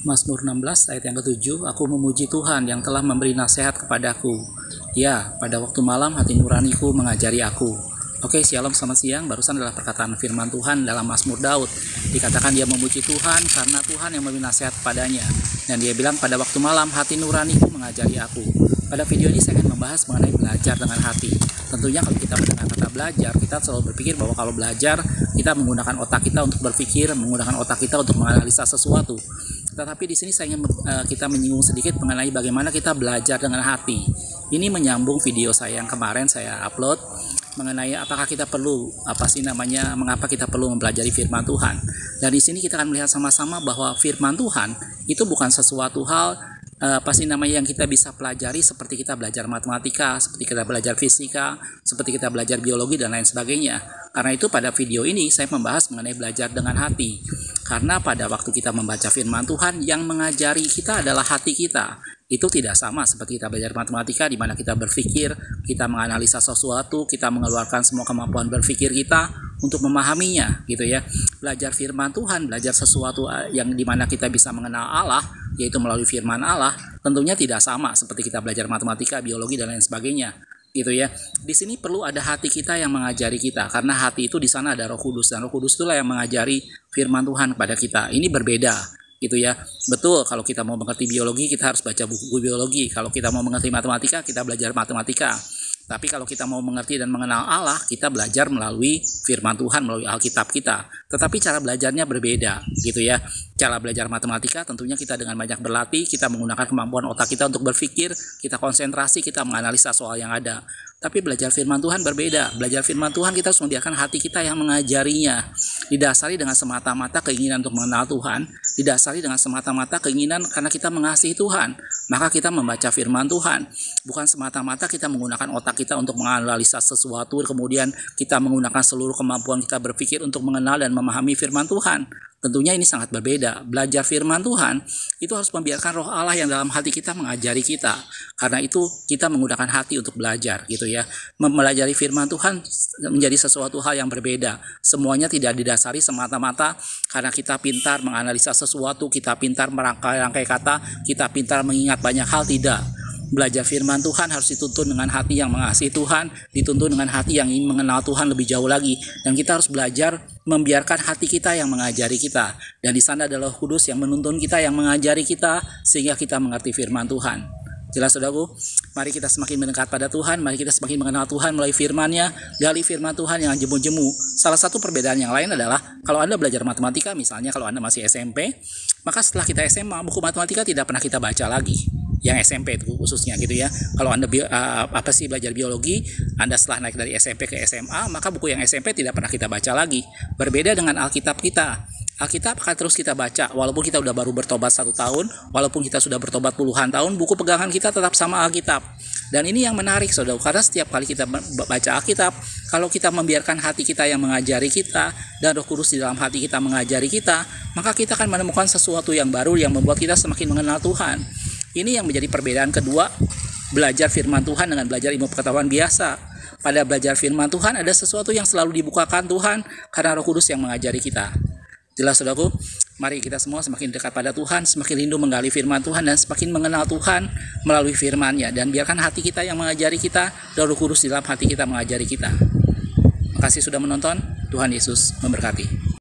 Mazmur 16 ayat yang ke-7, aku memuji Tuhan yang telah memberi nasihat kepadaku. Ya, pada waktu malam hati nuraniku mengajari aku. Oke, shalom, selamat siang. Barusan adalah perkataan firman Tuhan dalam Mazmur Daud. Dikatakan dia memuji Tuhan karena Tuhan yang memberi nasihat kepadanya. Dan dia bilang pada waktu malam hati nuraniku mengajari aku. Pada video ini saya akan membahas mengenai belajar dengan hati. Tentunya kalau kita mendengar kata belajar, kita selalu berpikir bahwa kalau belajar, kita menggunakan otak kita untuk berpikir, menggunakan otak kita untuk menganalisa sesuatu. Tetapi di sini saya ingin kita menyinggung sedikit mengenai bagaimana kita belajar dengan hati. Ini menyambung video saya yang kemarin saya upload mengenai apakah kita perlu mengapa kita perlu mempelajari firman Tuhan. Dan di sini kita akan melihat sama-sama bahwa firman Tuhan itu bukan sesuatu hal yang kita bisa pelajari seperti kita belajar matematika, seperti kita belajar fisika, seperti kita belajar biologi dan lain sebagainya. Karena itu pada video ini saya membahas mengenai belajar dengan hati. Karena pada waktu kita membaca firman Tuhan, yang mengajari kita adalah hati kita. Itu tidak sama seperti kita belajar matematika di mana kita berpikir, kita menganalisa sesuatu, kita mengeluarkan semua kemampuan berpikir kita untuk memahaminya, gitu ya. Belajar firman Tuhan, belajar sesuatu yang dimana kita bisa mengenal Allah, yaitu melalui firman Allah, tentunya tidak sama seperti kita belajar matematika, biologi dan lain sebagainya, gitu ya. Di sini perlu ada hati kita yang mengajari kita, karena hati itu di sana ada Roh Kudus, dan Roh Kudus itulah yang mengajari firman Tuhan kepada kita. Ini berbeda, gitu ya. Betul, kalau kita mau mengerti biologi kita harus baca buku biologi, kalau kita mau mengerti matematika kita belajar matematika. Tapi kalau kita mau mengerti dan mengenal Allah, kita belajar melalui firman Tuhan, melalui Alkitab kita. Tetapi cara belajarnya berbeda, gitu ya. Cara belajar matematika tentunya kita dengan banyak berlatih, kita menggunakan kemampuan otak kita untuk berpikir, kita konsentrasi, kita menganalisa soal yang ada. Tapi belajar firman Tuhan berbeda. Belajar firman Tuhan kita harus membiarkan hati kita yang mengajarinya. Didasari dengan semata-mata keinginan untuk mengenal Tuhan, didasari dengan semata-mata keinginan karena kita mengasihi Tuhan. Maka kita membaca firman Tuhan. Bukan semata-mata kita menggunakan otak kita untuk menganalisa sesuatu, kemudian kita menggunakan seluruh kemampuan kita berpikir untuk mengenal dan memahami firman Tuhan. Tentunya ini sangat berbeda. Belajar firman Tuhan itu harus membiarkan Roh Allah yang dalam hati kita mengajari kita. Karena itu kita menggunakan hati untuk belajar, gitu ya. Mempelajari firman Tuhan menjadi sesuatu hal yang berbeda. Semuanya tidak didasari semata-mata karena kita pintar menganalisa sesuatu, kita pintar merangkai-rangkai kata, kita pintar mengingat banyak hal, tidak. Belajar firman Tuhan harus dituntun dengan hati yang mengasihi Tuhan, dituntun dengan hati yang ingin mengenal Tuhan lebih jauh lagi. Dan kita harus belajar membiarkan hati kita yang mengajari kita. Dan di sana adalah Roh Kudus yang menuntun kita, yang mengajari kita, sehingga kita mengerti firman Tuhan. Jelas, saudaraku? Mari kita semakin mendekat pada Tuhan, mari kita semakin mengenal Tuhan melalui firman-Nya, gali firman Tuhan yang jemu-jemu. Salah satu perbedaan yang lain adalah, kalau Anda belajar matematika, misalnya kalau Anda masih SMP, maka setelah kita SMA, buku matematika tidak pernah kita baca lagi. Yang SMP itu khususnya, gitu ya. Kalau Anda belajar biologi, Anda setelah naik dari SMP ke SMA, maka buku yang SMP tidak pernah kita baca lagi. Berbeda dengan Alkitab kita. Alkitab akan terus kita baca, walaupun kita udah baru bertobat 1 tahun, walaupun kita sudah bertobat puluhan tahun, buku pegangan kita tetap sama Alkitab. Dan ini yang menarik, saudara, karena setiap kali kita baca Alkitab, kalau kita membiarkan hati kita yang mengajari kita, dan Roh Kudus di dalam hati kita mengajari kita, maka kita akan menemukan sesuatu yang baru yang membuat kita semakin mengenal Tuhan. Ini yang menjadi perbedaan kedua, belajar firman Tuhan dengan belajar ilmu pengetahuan biasa. Pada belajar firman Tuhan ada sesuatu yang selalu dibukakan Tuhan karena Roh Kudus yang mengajari kita. Jelas, saudaraku? Mari kita semua semakin dekat pada Tuhan, semakin rindu menggali firman Tuhan, dan semakin mengenal Tuhan melalui firman-Nya. Dan biarkan hati kita yang mengajari kita, dan Roh Kudus di dalam hati kita mengajari kita. Terima kasih sudah menonton. Tuhan Yesus memberkati.